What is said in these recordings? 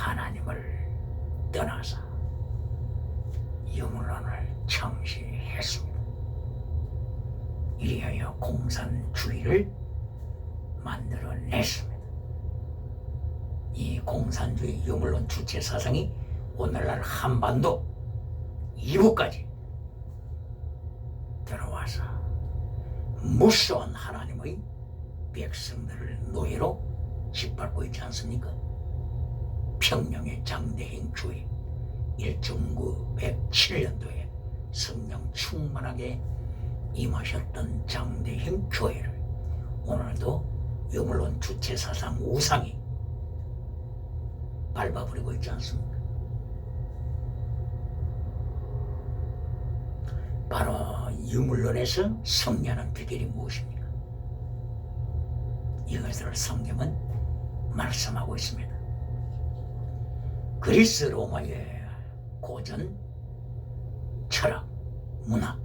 하나님을 떠나서 유물론을 창시했습니다. 이리하여 공산주의를 만들어냈습니다. 이 공산주의 유물론 주체 사상이 오늘날 한반도 이북까지 들어와서 무서운 하나님의 백성들을 노예로 짓밟고 있지 않습니까? 평양의 장대행 교회 1907년도에 성령 충만하게 임하셨던 장대행 교회를 오늘도 유물론 주체 사상 우상이 밟아버리고 있지 않습니까? 바로 유물론에서 승리하는 비결이 무엇입니까? 이것을 성경은 말씀하고 있습니다. 그리스 로마의 고전 철학, 문화,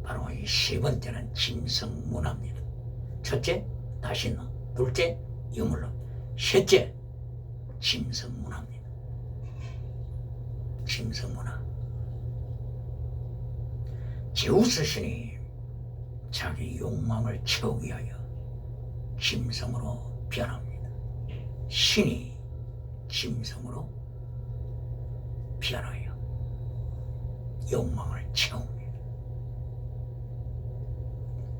바로 이 세 번째는 짐승 문화입니다. 첫째, 다신화, 둘째, 유물론, 셋째, 짐승 문화입니다. 짐승 문화. 제우스 신이 자기 욕망을 채우기 위하여 짐승으로 변합니다. 신이 짐승으로 변하여 욕망을 채웁니다.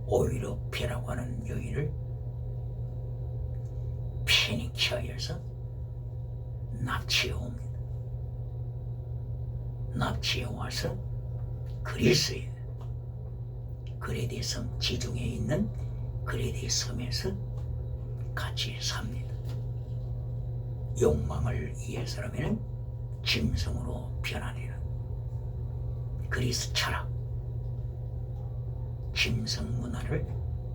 오히려 변하고 하는 여인을 페니키아에서 납치해 옵니다. 납치해 와서 그리스의 그레데 섬 지중해에 있는 그레데 섬에서 같이 삽니다. 욕망을 위해서라면 짐승으로 변하리라. 그리스 철학, 짐승 문화를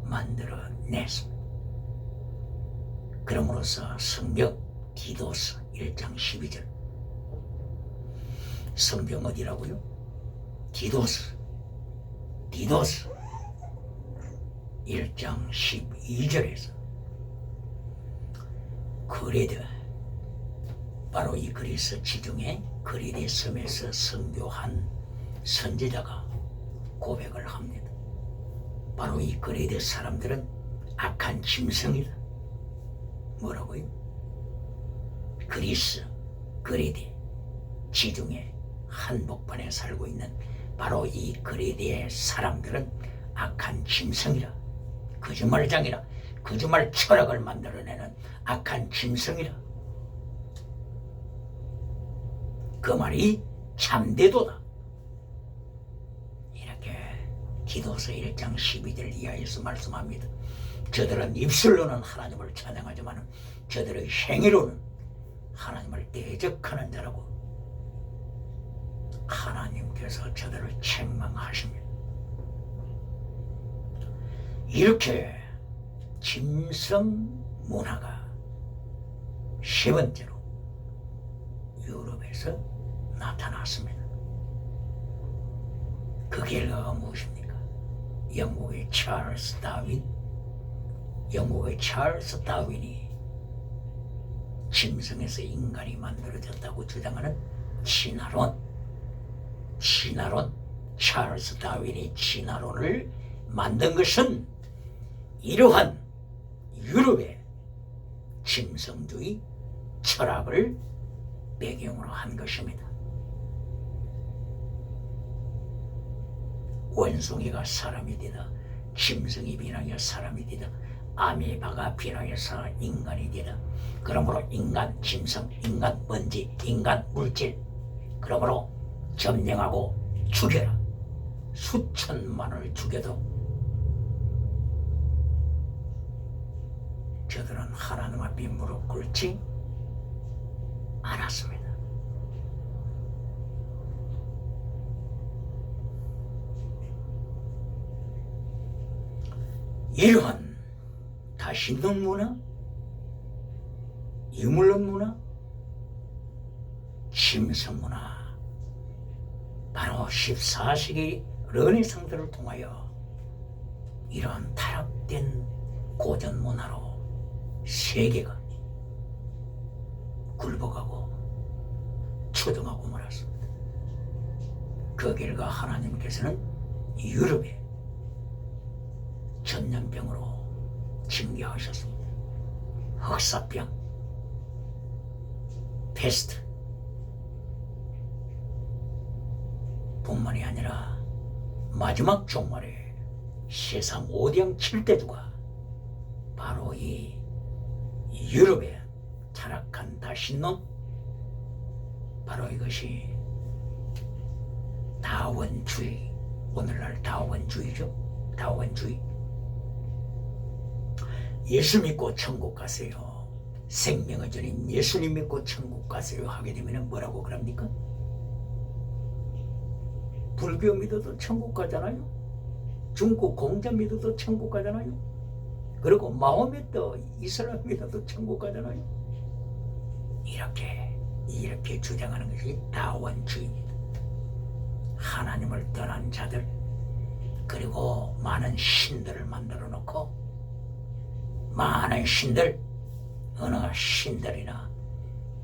만들어냈습니다. 그럼으로써 성경 디도스 1장 12절, 성경 어디라고요? 디도스 1장 12절에서 그레데, 바로 이 그리스 지중해 그레데 섬에서 선교한 선지자가 고백을 합니다. 바로 이 그레데 사람들은 악한 짐승이다. 뭐라고요? 그리스 그레데 지중해 한복판에 살고 있는 바로 이 그레데의 사람들은 악한 짐승이라, 거짓말장이라, 거짓말 철학을 만들어내는 악한 짐승이라. 그 말이 참되도다. 이렇게 디도서 1장 12절 이하에서 말씀합니다. 저들은 입술로는 하나님을 찬양하지만 저들의 행위로는 하나님을 대적하는 자라고 하나님께서 저들을 책망하십니다. 이렇게 짐승 문화가 세 번째로 유럽에서 나타났습니다. 그 결과가 무엇입니까? 영국의 찰스 다윈이 짐승에서 인간이 만들어졌다고 주장하는 진화론, 찰스 다윈이 진화론을 만든 것은 이러한 유럽의 짐승주의 철학을 배경으로 한 것입니다. 원숭이가 사람이 되다, 짐승이 변하여 사람이 되다, 아메바가 변하여서 인간이 되다. 그러므로 인간 짐승, 인간 먼지, 인간 물질, 그러므로 점령하고 죽여라. 수천만을 죽여도 저들은 하나님 앞에 무릎 꿇지 않았습니다. 이러한 다신론 문화, 유물론 문화, 짐승 문화, 바로 14세기 르네상스를 통하여 이러한 타락된 고전 문화로 세계가 굴복하고 그 결과 하나님께서는 유럽에 전염병으로 징계하셨습니다. 흑사병, 패스트 뿐만이 아니라 마지막 종말에 세상 5대 7대주가 바로 이 유럽에 타락한 다신론, 바로 이것이 다원주의, 오늘날 다원주의죠. 다원주의. 예수 믿고 천국 가세요, 생명의 주님 예수님 믿고 천국 가세요 하게 되면 뭐라고 그럽니까? 불교 믿어도 천국 가잖아요. 중국 공자 믿어도 천국 가잖아요. 그리고 마호메트 이슬람 믿어도 천국 가잖아요. 이렇게 주장하는 것이 다원주의입니다. 하나님을 떠난 자들, 그리고 많은 신들을 만들어 놓고, 많은 신들, 어느 신들이나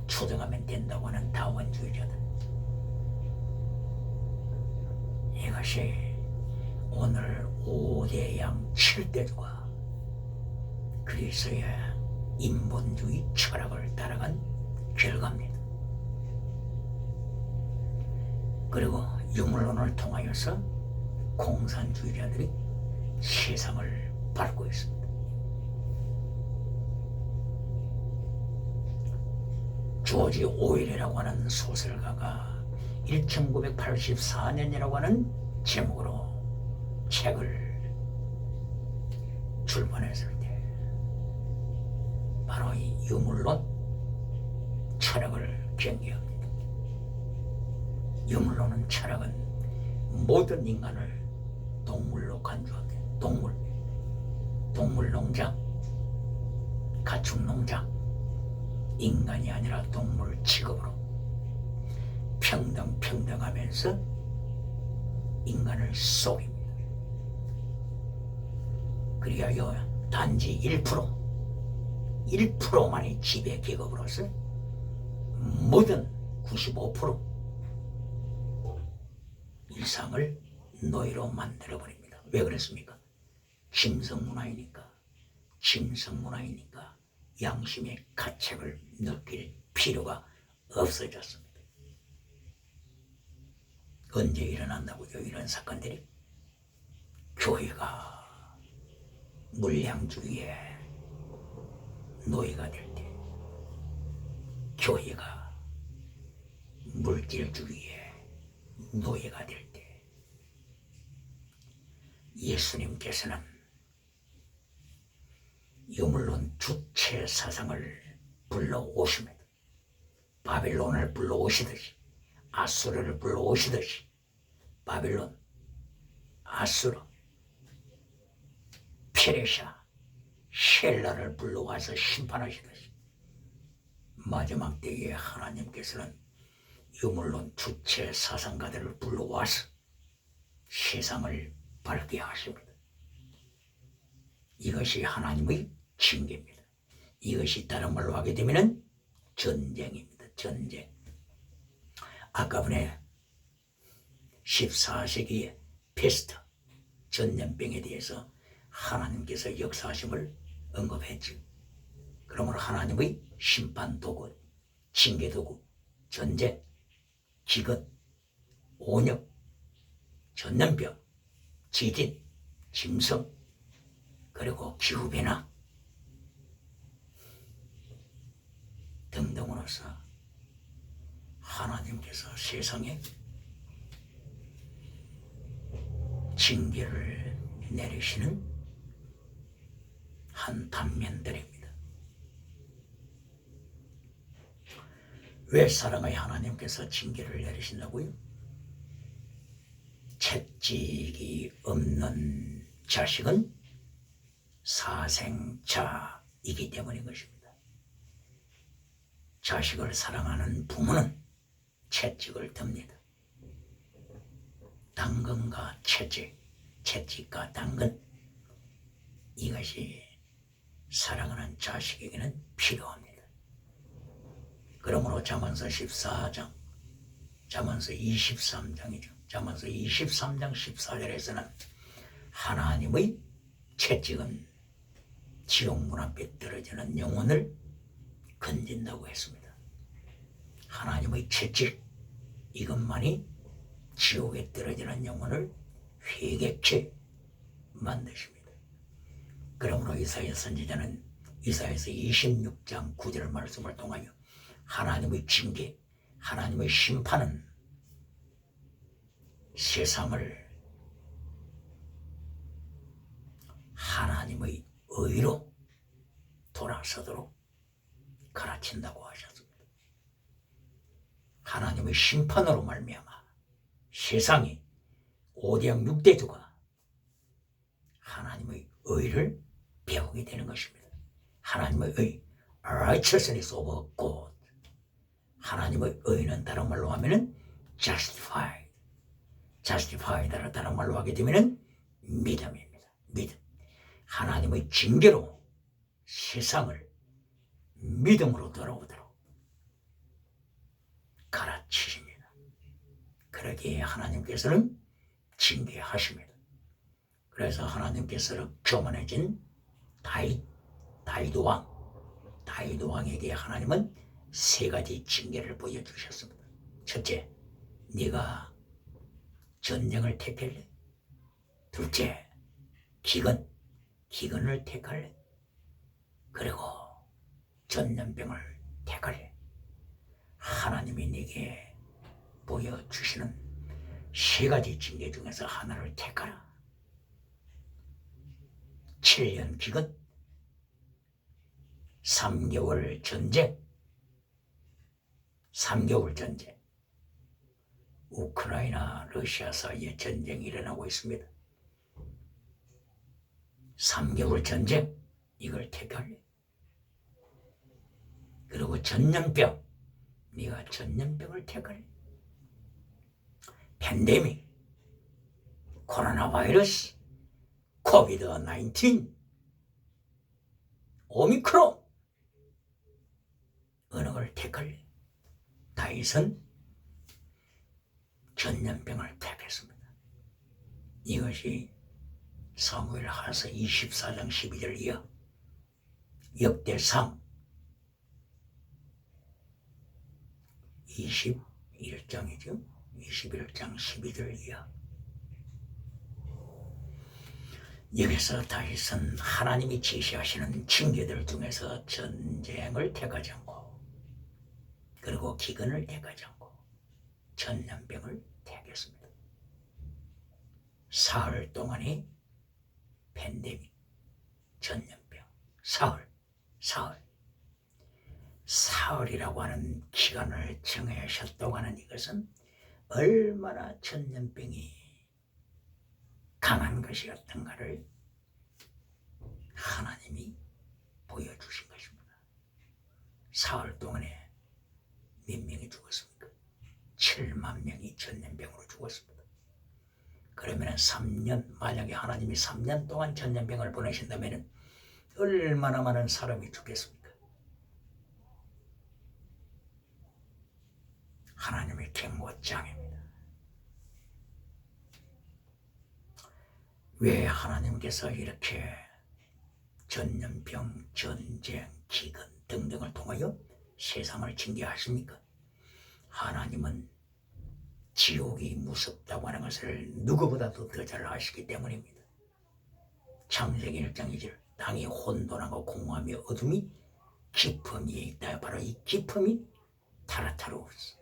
추정하면 된다고 하는 다원주의자들. 이것이 오늘 5대양 7대주가 그리스도의 인본주의 철학을 따라간 결과입니다. 그리고 유물론을 통하여서 공산주의자들이 세상을 밟고 있습니다. 조지 오웰이라고 하는 소설가가 1984년이라고 하는 제목으로 책을 출판했을 때 바로 이 유물론 철학을 경계합니다. 유물론은 철학은 모든 인간을 동물로 간주합니다. 동물농장, 가축농장, 인간이 아니라 동물 취급으로 평등하면서 인간을 속입니다. 그리하여 단지 1%만이 지배 계급으로서 모든 95% 이상을 노예로 만들어버립니다. 왜 그랬습니까? 짐승문화이니까 양심의 가책을 느낄 필요가 없어졌습니다. 언제 일어난다고요? 이런 사건들이 교회가 물량주의의 노예가 될 때, 교회가 물질주의의 노예가 될 때, 예수님께서는 유물론 주체 사상을 불러오십니다. 바벨론을 불러오시듯이, 아수르를 불러오시듯이, 바벨론, 아수르, 페르시아, 헬라를 불러와서 심판하시듯이 마지막 때에 하나님께서는 유물론 주체 사상가들을 불러와서 세상을 밝게 하십니다. 이것이 하나님의 징계입니다. 이것이 다른 말로 하게 되면 전쟁입니다. 전쟁. 아까 전에 14세기의 패스트 전염병에 대해서 하나님께서 역사하심을 언급했죠. 그러므로 하나님의 심판 도구, 징계 도구, 전쟁, 기근, 온역, 전염병, 지진, 짐승, 그리고 기후변화 등등으로서 하나님께서 세상에 징계를 내리시는 한 단면들입니다. 왜 사랑의 하나님께서 징계를 내리신다고요? 채찍이 없는 자식은 사생자이기 때문인 것입니다. 자식을 사랑하는 부모는 채찍을 듭니다. 당근과 채찍과 당근, 이것이 사랑하는 자식에게는 필요합니다. 그러므로 잠언서 14장, 잠언서 23장이죠. 잠언서 23장 14절에서는 하나님의 채찍은 지옥 문 앞에 떨어지는 영혼을 건진다고 했습니다. 하나님의 채찍, 이것만이 지옥에 떨어지는 영혼을 회개케 만드십니다. 그러므로 이사야 선지자는 이사야서 26장 9절 말씀을 통하여 하나님의 징계, 하나님의 심판은 세상을 하나님의 의로 돌아서도록 가르친다고 하셨습니다. 하나님의 심판으로 말미암아 세상이 5대 6대주가 하나님의 의를 배우게 되는 것입니다. 하나님의 의, righteousness of God. 하나님의 의는 다른 말로 하면은 justified. justified를 다른 말로 하게 되면은 믿음입니다. 믿음. 하나님의 징계로 세상을 믿음으로 돌아오도록 가르치십니다. 그러기에 하나님께서는 징계하십니다. 그래서 하나님께서는 교만해진 다윗 왕에게 하나님은 세 가지 징계를 보여주셨습니다. 첫째, 네가 전쟁을 택할래? 둘째, 기근을 택할래? 그리고 전염병을 택할래? 하나님이 네게 보여주시는 세 가지 징계 중에서 하나를 택하라. 7년 기근, 3개월 전쟁, 우크라이나, 러시아 사이에 전쟁이 일어나고 있습니다. 3개월 전쟁, 이걸 택할래? 그리고 전염병, 네가 전염병을 택할래? 팬데믹, 코로나 바이러스, 코비드-19, 오미크론, 어느 걸 택할래? 다윗은 전염병을 택했습니다. 이것이 사무엘하서 24장 12절 이하 역대상 21장이죠. 21장 12절 이하. 여기서 다윗은 하나님이 제시하시는 징계들 중에서 전쟁을 택하지 않고, 그리고 기근을 택하지 않고 전염병을 택했습니다. 사흘 동안의 팬데믹, 전염병, 사흘이라고 하는 기간을 정하셨다고 하는 이것은 얼마나 전염병이 강한 것이었던가를 하나님이 보여주신 것입니다. 사흘 동안에 몇 명이 죽었습니까? 7만 명이 전염병으로 죽었습니다. 그러면 3년, 만약에 하나님이 3년 동안 전염병을 보내신다면 얼마나 많은 사람이 죽겠습니까? 하나님의 경고장입니다. 왜 하나님께서 이렇게 전염병, 전쟁, 기근 등등을 통하여 세상을 징계하십니까? 하나님은 지옥이 무섭다고 하는 것을 누구보다도 더 잘 아시기 때문입니다. 창세기 1장 2절, 땅이 혼돈하고 공허하며 어둠이 깊음이 있다. 바로 이 깊음이 타라타로스,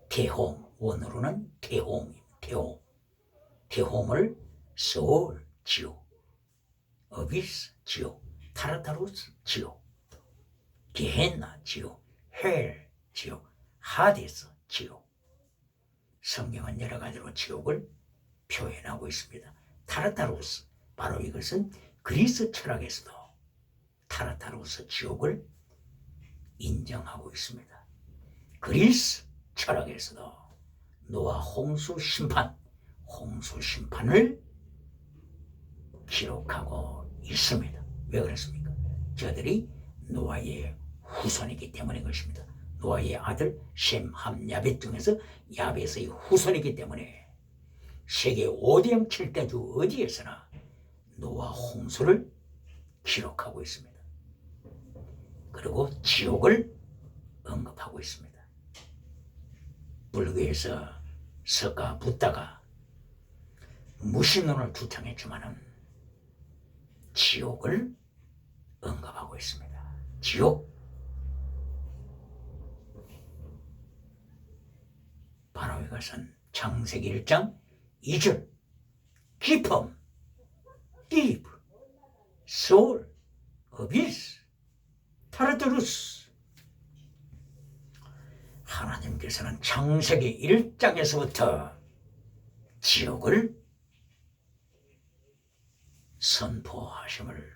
테홈, 원어로는 테홈입니다. 테홈을 소울, 지옥, 어비스, 지옥, 타라타로스, 지옥, 게헨나, 지옥, 헬, 지옥, 하데스, 지옥. 성경은 여러 가지로 지옥을 표현하고 있습니다. 타라타로스, 바로 이것은 그리스 철학에서도 타라타로스 지옥을 인정하고 있습니다. 그리스 철학에서도 노아 홍수 심판을 기록하고 있습니다. 왜 그렇습니까? 저들이 노아의 후손이기 때문인 것입니다. 노아의 아들 셈, 함, 야벳 중에서 야벳의 후손이기 때문에 세계 5대 7대주 어디에서나 노아 홍수를 기록하고 있습니다. 그리고 지옥을 언급하고 있습니다. 불교에서 석가 붓다가 무신론을 주장했지만은 지옥을 언급하고 있습니다. 지옥. 바로 이것은 창세기 1장 2절 깊음, deep, soul, abyss, 타르타루스. 하나님께서는 창세기 1장에서부터 지옥을 선포하심을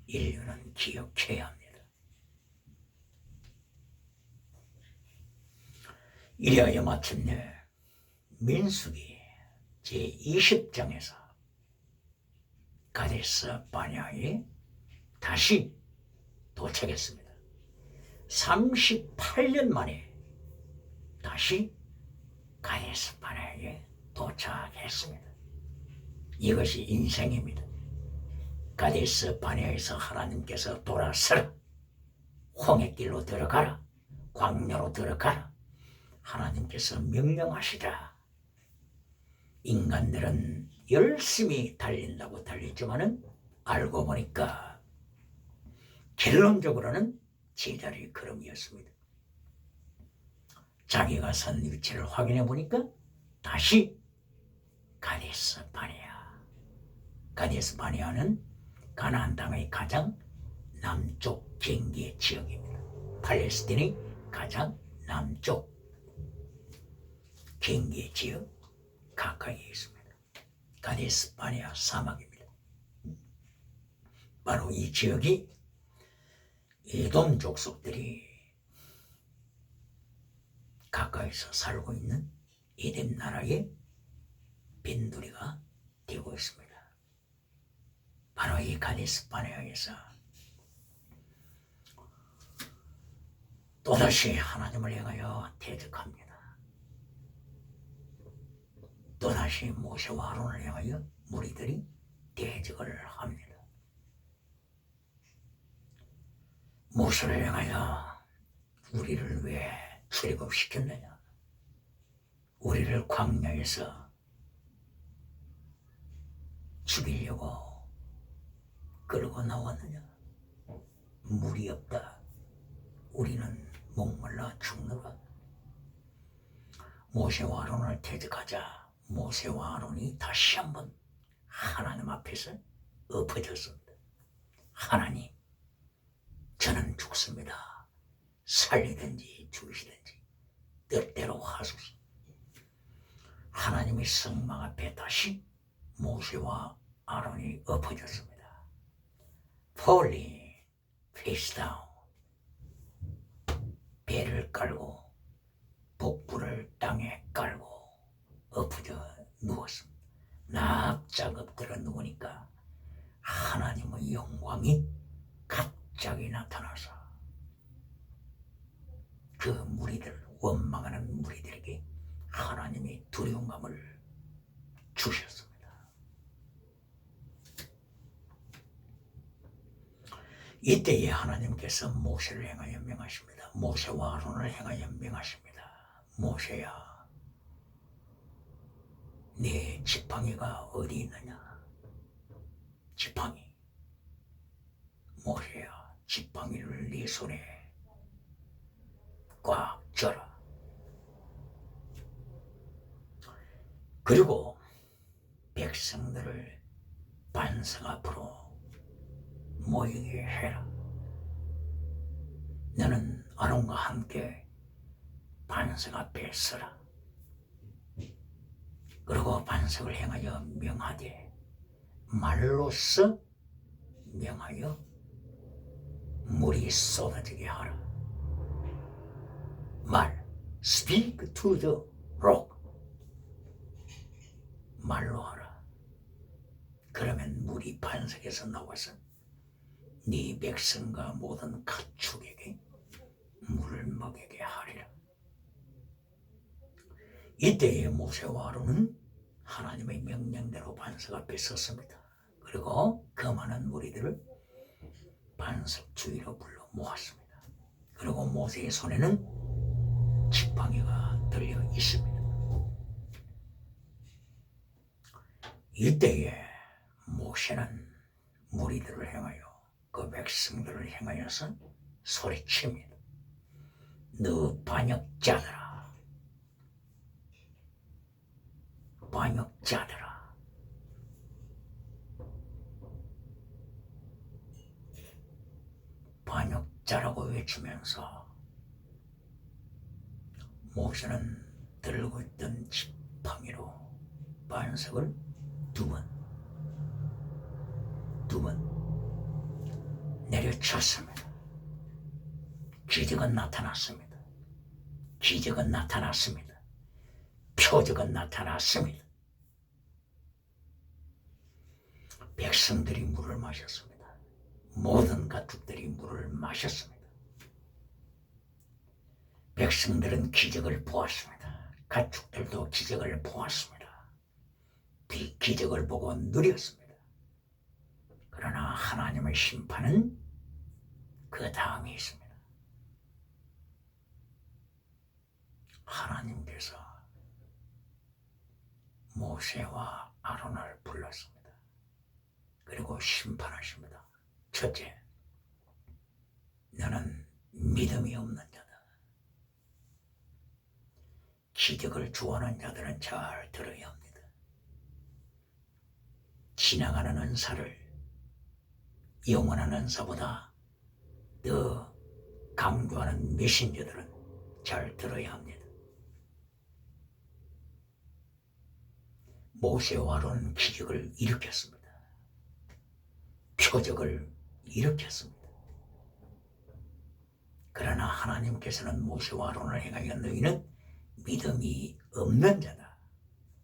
인류는 기억해야 합니다. 이래야 마침내 민수기 제20장에서 가데스 바네아에 다시 도착했습니다. 38년 만에 다시 가데스 바네아에 도착했습니다. 이것이 인생입니다. 가데스 바네아에서 하나님께서 돌아서라, 홍해길로 들어가라, 광야로 들어가라, 하나님께서 명령하시라. 인간들은 열심히 달린다고 달리지만은 알고 보니까 결론적으로는 제자리 걸음이었습니다. 자기가 선 위치를 확인해 보니까 다시 가데스 바네아. 가데스 바네아는 가나안 땅의 가장 남쪽 경계 지역입니다. 팔레스틴의 가장 남쪽 경계 지역 가까이에 있습니다. 가데스 바네아 사막입니다. 바로 이 지역이 에돔 족속들이 가까이서 살고 있는 에덴 나라의 빈두리가 되고 있습니다. 바로 이 가데스 바네아에서 또다시 하나님을 향하여 대적합니다. 또다시 모세와 아론을 향하여 무리들이 대적을 합니다. 모세를 향하여 우리를 왜 출애굽시켰느냐? 우리를 광야에서 죽이려고 끌고 나왔느냐? 물이 없다. 우리는 목말라 죽노라. 모세와 아론을 대적하자 모세와 아론이 다시 한번 하나님 앞에서 엎어졌습니다. 하나님, 저는 죽습니다. 살리든지 죽이시든지 뜻대로 하소서. 하나님의 성막 앞에 다시 모세와 아론이 엎어졌습니다. Falling face down. 배를 깔고 복부를 땅에 깔고 엎어져 누웠습니다. 납작 엎드려 누우니까 하나님의 영광이 갑자기 나타나서 그 무리들, 원망하는 무리들에게 하나님의 두려움감을 주셨습니다. 이때에 하나님께서 모세를 향하여 명하십니다. 모세와 아론을 향하여 명하십니다. 모세야, 네 지팡이가 어디 있느냐? 지팡이. 모세야, 지팡이를 네 손에 꽉 쥐어라. 그리고 백성들을 반석 앞으로 모이게 해라. 너는 아론과 함께 반석 앞에 서라. 그리고 반석을 향하여 명하되 말로써 명하여 물이 쏟아지게 하라. 말, speak to the rock. 말로 하라. 그러면 물이 반석에서 나와서 네 백성과 모든 가축에게 물을 먹이게 하리라. 이때의 모세와 아론은 하나님의 명령대로 반석 앞에 섰습니다. 그리고 그 많은 무리들을 반석 주위로 불러 모았습니다. 그리고 모세의 손에는 지팡이가 들려 있습니다. 이때에 모세는 무리들을 향하여 그 백성들을 향하여서 소리칩니다. 너 반역자들아, 반역자들아, 반역자라고 외치면서 모세는 들고 있던 지팡이로 반석을 두 번 내려쳤습니다. 기적은 나타났습니다. 기적은 나타났습니다. 표적은 나타났습니다. 백성들이 물을 마셨습니다. 모든 가축들이 물을 마셨습니다. 백성들은 기적을 보았습니다. 가축들도 기적을 보았습니다. 기적을 보고 누렸습니다. 그러나 하나님의 심판은 그 다음에 있습니다. 하나님께서 모세와 아론을 불렀습니다. 그리고 심판하십니다. 첫째, 너는 믿음이 없는 자다. 기적을 주원하는 자들은 잘 들어야 합니다. 지나가는 은사를 영원한 은사보다 더 강조하는 메신저들은 잘 들어야 합니다. 모세와 아론은 기적을 일으켰습니다. 표적을 일으켰습니다. 그러나 하나님께서는 모세와 아론을 향하여 너희는 믿음이 없는 자다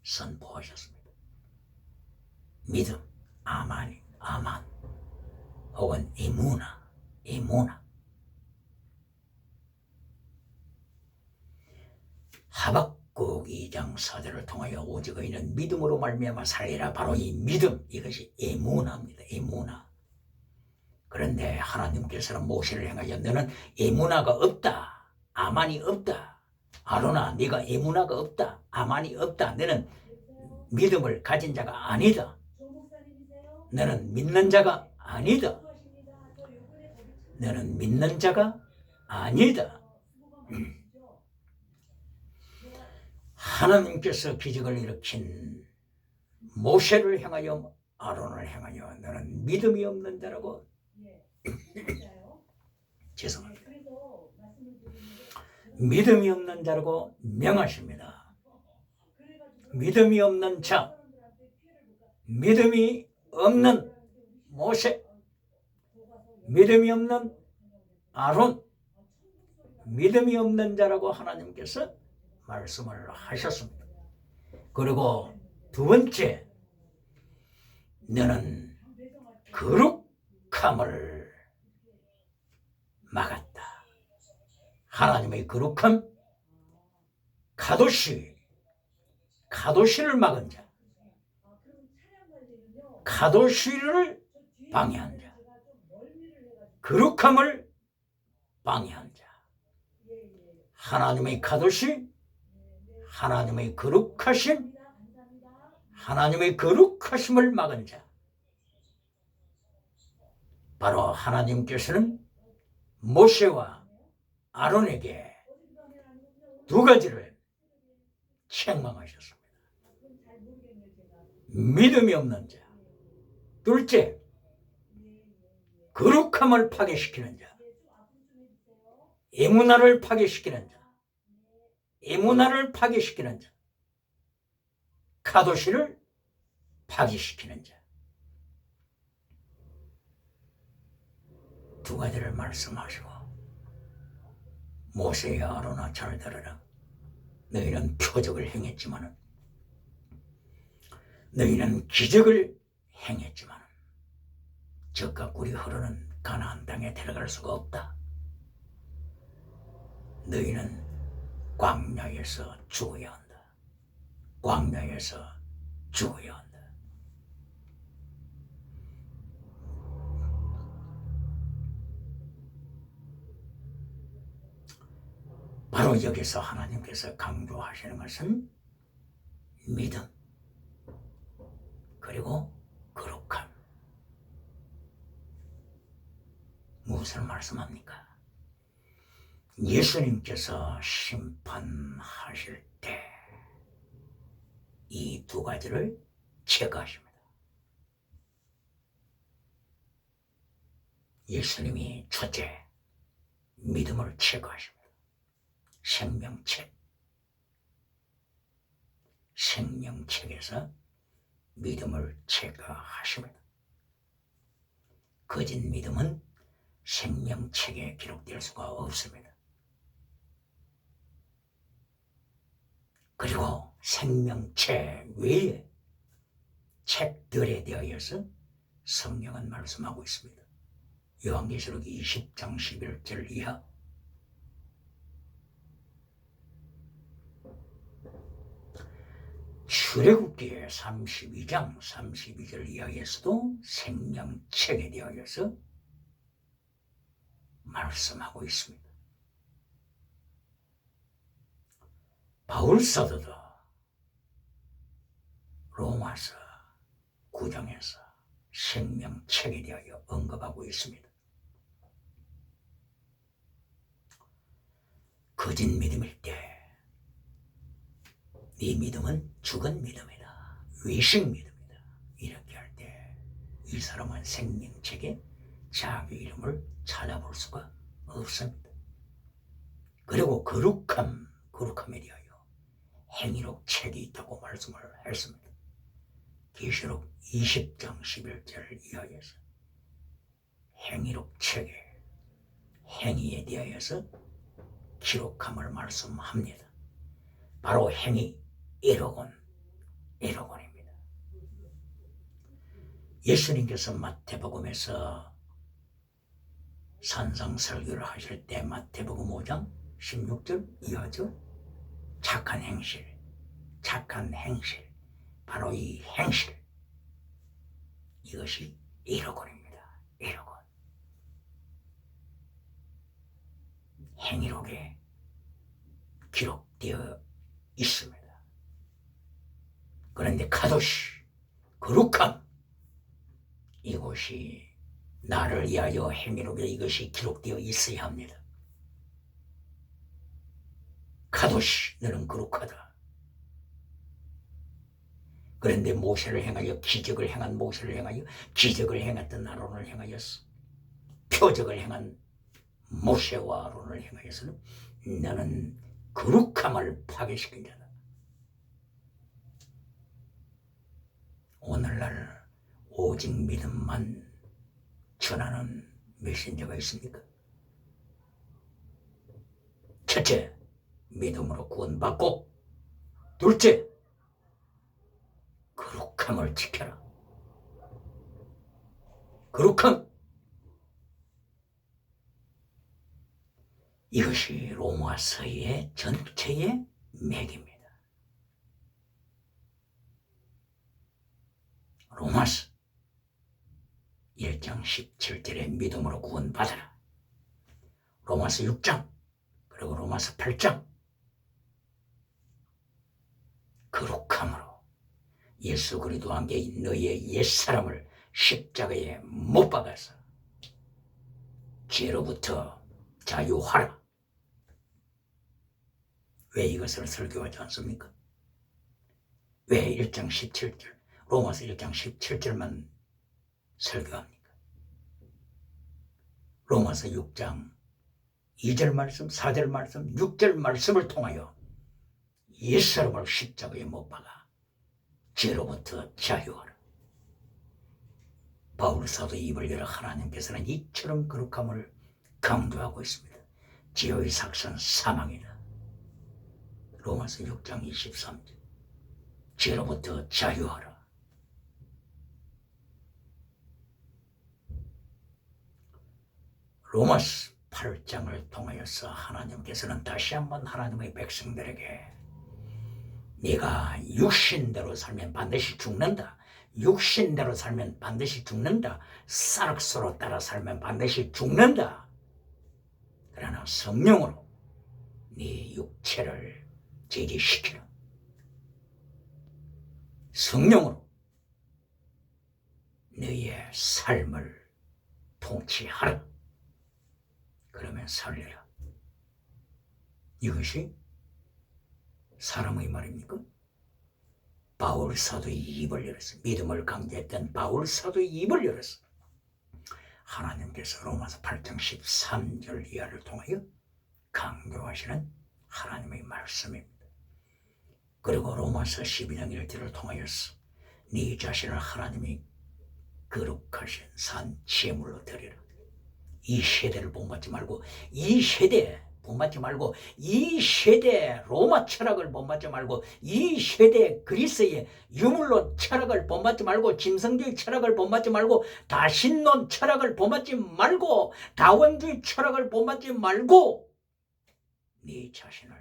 선포하셨습니다. 믿음, 아만 혹은 에무나. 하박국 2장 4절을 통하여 오직 너희는 믿음으로 말미암아 살리라. 바로 이 믿음, 이것이 에무나입니다. 에무나. 그런데 하나님께서는 모세를 향하여 너는 에무나가 없다. 아만이 없다. 아론아, 네가 에무나가 없다. 아만이 없다. 너는 믿음을 가진 자가 아니다. 너는 믿는 자가 아니다. 너는 믿는 자가 아니다. 하나님께서 기적을 일으킨 모세를 향하여 아론을 향하여 너는 믿음이 없는 자라고 죄송합니다. 믿음이 없는 자라고 명하십니다. 믿음이 없는 자, 믿음이 없는 모세, 믿음이 없는 아론, 믿음이 없는 자라고 하나님께서 말씀을 하셨습니다. 그리고 두 번째, 너는 거룩함을 막았다. 하나님의 거룩함, 가도시를 막은 자, 가도시를 방해한 자, 거룩함을 방해한 자, 하나님의 가도시, 하나님의 거룩하심, 하나님의 거룩하심을 막은 자, 바로 하나님께서는 모세와 아론에게 두 가지를 책망하셨습니다. 믿음이 없는 자, 둘째, 거룩함을 파괴시키는 자, 에무나를 파괴시키는 자, 에무나를 파괴시키는 자, 가도시를 파괴시키는 자. 두 가지를 말씀하시고 모세야 아론아 잘 들으라. 너희는 표적을 행했지만 너희는 기적을 행했지만 젖과 꿀이 흐르는 가나안 땅에 들어갈 수가 없다. 너희는 광야에서 죽어야 한다. 광야에서 죽어야 한다. 바로 여기서 하나님께서 강조하시는 것은 믿음, 그리고 거룩함. 무엇을 말씀합니까? 예수님께서 심판하실 때 이 두 가지를 체크하십니다. 예수님이 첫째, 믿음을 체크하십니다. 생명책. 생명책에서 믿음을 체크하십니다. 거짓 믿음은 생명책에 기록될 수가 없습니다. 그리고 생명책 외에 책들에 대하여서 성경은 말씀하고 있습니다. 요한계시록 20장 11절 이하, 출애굽기 32장 32절 이하에서도 생명책에 대하여서 말씀하고 있습니다. 바울 사도도 로마서 9장에서 생명책에 대하여 언급하고 있습니다. 거짓 믿음일 때 네 믿음은 죽은 믿음이다, 외식 믿음이다, 이렇게 할 때 이 사람은 생명책에 자기 이름을 찾아볼 수가 없습니다. 그리고 거룩함에 대하여 행위록 책이 있다고 말씀을 했습니다. 계시록 20장 11절 이하에서 행위록 책에 행위에 대하여서 기록함을 말씀합니다. 바로 행위 1억 원입니다. 예수님께서 마태복음에서 산상설교를 하실 때 마태복음 5장 16절 이하죠. 착한 행실, 바로 이 행실, 이것이 1억 원입니다. 1억 원. 행위록에 기록되어 있습니다. 그런데 카도시, 거룩함, 이것이 나를 위하여 행위록에 이것이 기록되어 있어야 합니다. 카도시, 너는 거룩하다. 그런데 모세를 행하여 기적을 행한 모세를 행하여 기적을 행했던 아론을 행하였어. 표적을 행한 모세와 아론을 행하여서는 너는 거룩함을 파괴시킨 자다. 오늘날 오직 믿음만 전하는 메신저가 있습니까? 첫째, 믿음으로 구원받고, 둘째, 거룩함을 지켜라. 거룩함, 이것이 로마서의 전체의 맥입니다. 로마서 1장 17절에 믿음으로 구원받아라. 로마서 6장, 그리고 로마서 8장, 거룩함으로 예수 그리스도와 함께 너희의 옛사람을 십자가에 못 박아서 죄로부터 자유하라. 왜 이것을 설교하지 않습니까? 왜 1장 17절, 로마서 1장 17절만 설교합니까? 로마서 6장 2절 말씀, 4절 말씀, 6절 말씀을 통하여 옛사람을 십자가에 못 박아 죄로부터 자유하라. 바울 사도 입을 열어 하나님께서는 이처럼 거룩함을 강조하고 있습니다. 죄의 삭선 사망이다. 로마서 6장 23절, 죄로부터 자유하라. 로마서 8장을 통하여서 하나님께서는 다시 한번 하나님의 백성들에게 네가 육신대로 살면 반드시 죽는다. 육신대로 살면 반드시 죽는다. 쌀국수로 따라 살면 반드시 죽는다. 그러나 성령으로 네 육체를 제지시키라. 성령으로 너의 삶을 통치하라. 그러면 살려라. 이것이 사람의 말입니까? 바울 사도의 입을 열었어. 믿음을 강조했던 바울 사도의 입을 열었어. 하나님께서 로마서 8장 13절 이하를 통하여 강조하시는 하나님의 말씀입니다. 그리고 로마서 12장 1절을 통하여서 네 자신을 하나님이 거룩하신 산 제물로 드리라. 이 세대를 본받지 말고 이 세대 본받지 말고 이 세대 로마 철학을 본받지 말고 이 세대 그리스의 유물론 철학을 본받지 말고 짐승주의 철학을 본받지 말고 다신론 철학을 본받지 말고 다원주의 철학을 본받지 말고 네 자신을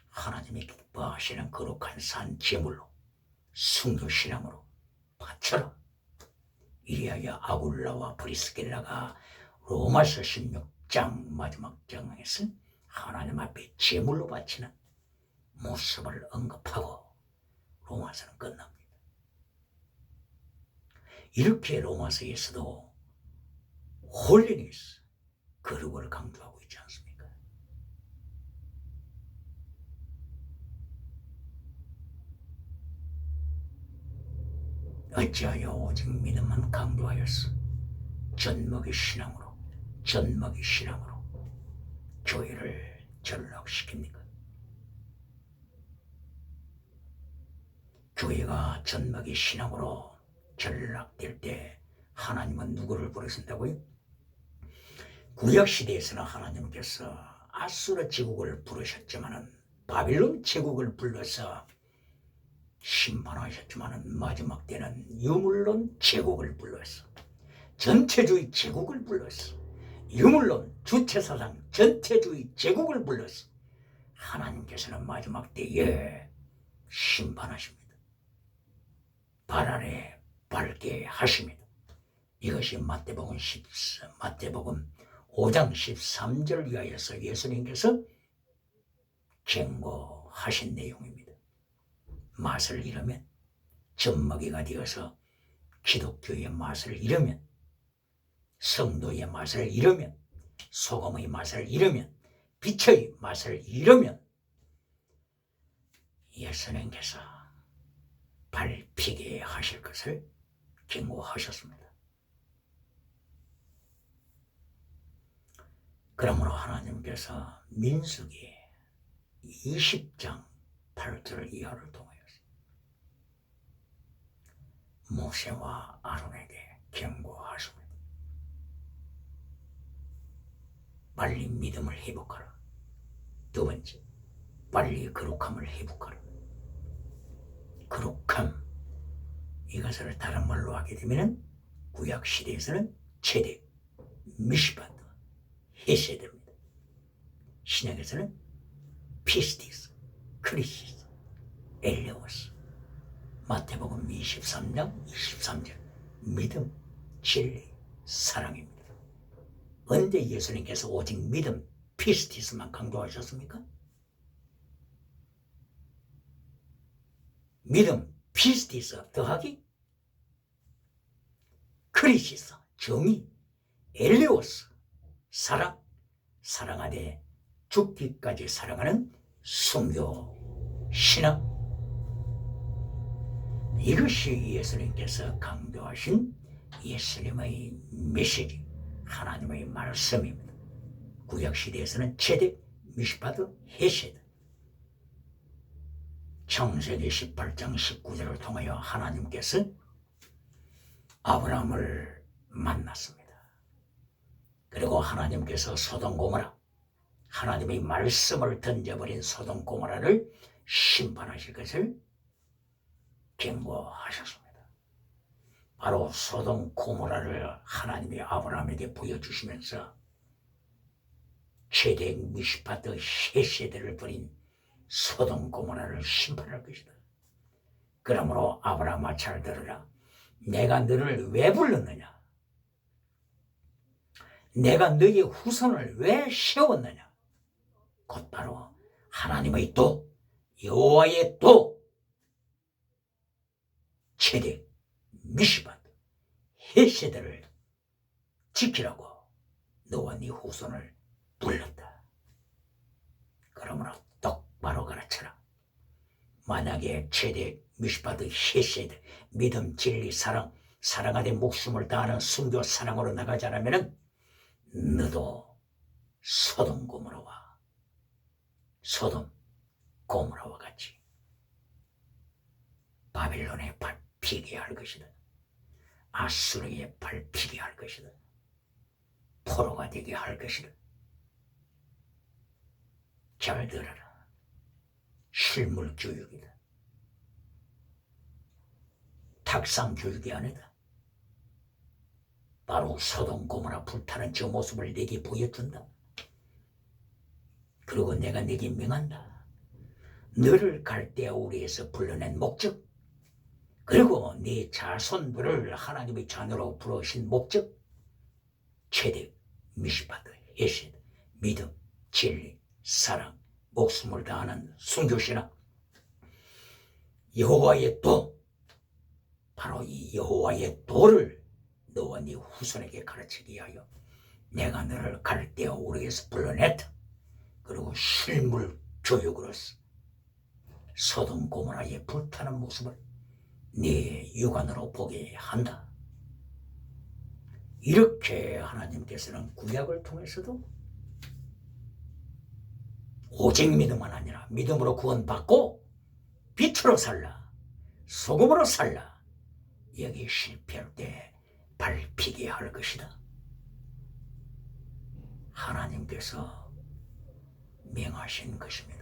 하나님이 기뻐하시는 거룩한 산 제물로 순교신앙으로 바쳐라. 이리하여 아굴라와 브리스길라가 로마서 16장 마지막 장에서 하나님 앞에 제물로 바치는 모습을 언급하고 로마서는 끝납니다. 이렇게 로마서에서도 홀리니스 거룩을 강조하고 있지 않습니까? 어찌하여 오직 믿음만 강조하였어? 젖먹이 신앙으로 교회를 전락시킵니까? 교회가 젖먹이 신앙으로 전락될 때 하나님은 누구를 부르신다고요? 구약시대에서는 하나님께서 아수르 제국을 부르셨지만 바빌론 제국을 불러서 심판하셨지만 마지막 때는 유물론 제국을 불렀어. 전체주의 제국을 불렀어. 유물론 주체사상 전체주의 제국을 불렀어. 하나님께서는 마지막 때에 심판하십니다. 발 아래 밟게 하십니다. 이것이 마태복음 5장 13절 이하에서 예수님께서 경고하신 내용입니다. 맛을 잃으면 젖먹이가 되어서 기독교의 맛을 잃으면 성도의 맛을 잃으면 소금의 맛을 잃으면 빛의 맛을 잃으면 예수님께서 밟히게 하실 것을 경고하셨습니다. 그러므로 하나님께서 민수기 20장 8절 이하를 통하여서 모세와 아론에게 경고하십니다. 빨리 믿음을 회복하라. 두 번째, 빨리 거룩함을 회복하라. 거룩함, 이것을 다른 말로 하게 되면 구약 시대에서는 체덱, 미시바드, 헤세드입니다. 신약에서는 피스티스, 크리시스, 엘레오스. 마태복음 23장 23절 믿음, 진리, 사랑입니다. 언제 예수님께서 오직 믿음, 피스티스만 강조하셨습니까? 믿음, 피스티스 더하기 크리시스, 정의, 엘레오스, 사랑, 사랑하되 죽기까지 사랑하는 순교, 신앙. 이것이 예수님께서 강조하신 예수님의 메시지, 하나님의 말씀입니다. 구약시대에서는 체덱, 미시바드, 헤세드. 창세기 18장 19절을 통하여 하나님께서 아브라함을 만났습니다. 그리고 하나님께서 소돔 고모라, 하나님의 말씀을 던져버린 소돔 고모라를 심판하실 것을 경고하셨습니다. 바로 소돔 고모라를 하나님이 아브라함에게 보여주시면서 체덱, 미시바드, 헤세드를 버린 소돔 고모라를 심판할 것이다. 그러므로 아브라함아 잘 들으라. 내가 너를 왜 불렀느냐? 내가 너의 후손을 왜 세웠느냐? 곧바로 하나님의 도, 여호와의 도, 체대, 미시밭, 헤세드를 지키라고 너와 네 후손을 불렀다. 그러므로 똑바로 가르쳐라. 만약에 체대, 미시밭, 헤세드, 믿음, 진리, 사랑하되 목숨을 다하는 순교 사랑으로 나가지 않으면 너도 소돔 고모라와 같이 바빌론에 밟히게 할 것이다. 아수르에 밟히게 할 것이다. 포로가 되게 할 것이다. 잘 들어라. 실물 교육이다. 탁상 교육이 아니다. 바로 소돔 고모라 불타는 저 모습을 내게 보여준다. 그리고 내가 내게 명한다. 너를 갈대아 우리에서 불러낸 목적, 그리고 네 자손들을 하나님의 자녀로 부르신 목적, 체득, 미시바드, 헤셋, 믿음, 진리, 사랑, 목숨을 다하는 순교신앙, 여호와의 도, 바로 이 여호와의 도를 너와 네 후손에게 가르치기 위하여 내가 너를 갈대아 우리에서 불러냈다. 그리고 실물 교육으로서 소돔 고모라의 불타는 모습을 네 육안으로 보게 한다. 이렇게 하나님께서는 구약을 통해서도 오직 믿음만 아니라 믿음으로 구원받고 빛으로 살라, 소금으로 살라, 여기 실패할 때 밟히게 할 것이다. 하나님께서 명하신 것입니다.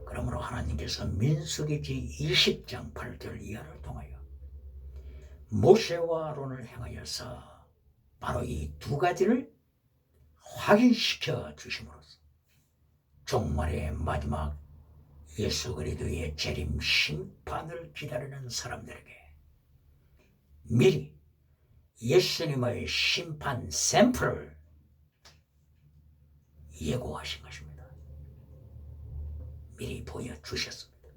그러므로 하나님께서 민수기지 20장 8절 이하를 통하여 모세와 아론을 향하여서 바로 이 두 가지를 확인시켜 주심으로써 종말의 마지막 예수 그리스도의 재림 심판을 기다리는 사람들에게 미리 예수님의 심판 샘플을 예고하신 것입니다. 미리 보여주셨습니다.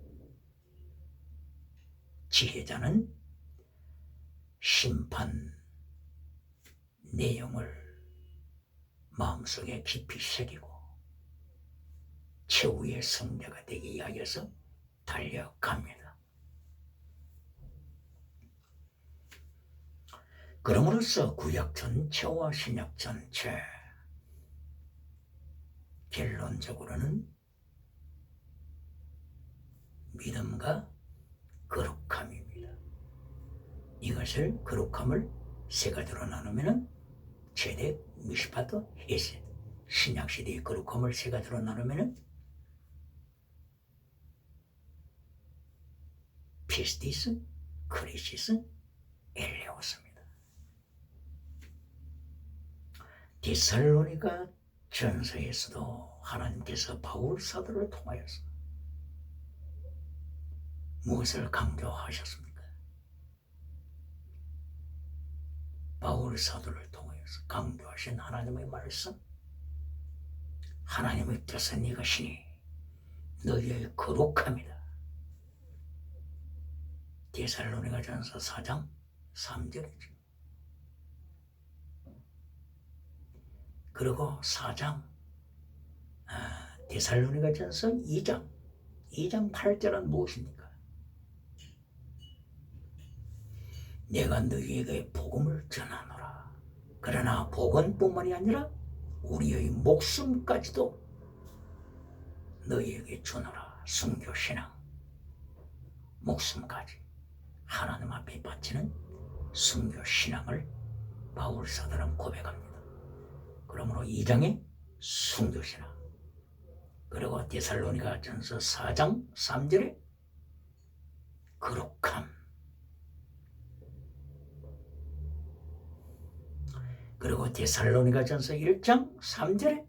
지혜자는 심판 내용을 마음속에 깊이 새기고 최후의 승자가 되기 위하여서 달려갑니다. 그러므로서 구약 전체와 신약 전체, 결론적으로는 믿음과 거룩함입니다. 이것을 거룩함을 세 가지로 나누면 체덱, 미시바트, 헤셋. 신약시대의 거룩함을 세 가지로 나누면 피스티스, 크리시스, 엘레오스입니다. 데살로니가 전서에서도 하나님께서 바울 사도를 통하여서 무엇을 강조하셨습니까? 바울 사도를 통하여서 강조하신 하나님의 말씀, 하나님의 뜻은 이것이니 너희의 거룩함이다. 데살로니가 전서 4장 3절이죠. 그리고 4장 데살로니가 전서 2장 8절은 무엇입니까? 내가 너희에게 복음을 전하노라. 그러나 복음뿐만이 아니라 우리의 목숨까지도 너희에게 주노라. 순교신앙, 목숨까지 하나님 앞에 바치는 순교신앙을 바울 사도는 고백합니다. 그러므로 2장에 순교신앙, 그리고 데살로니가 전서 4장 3절에 거룩함, 그리고 데살로니가 전서 1장 3절에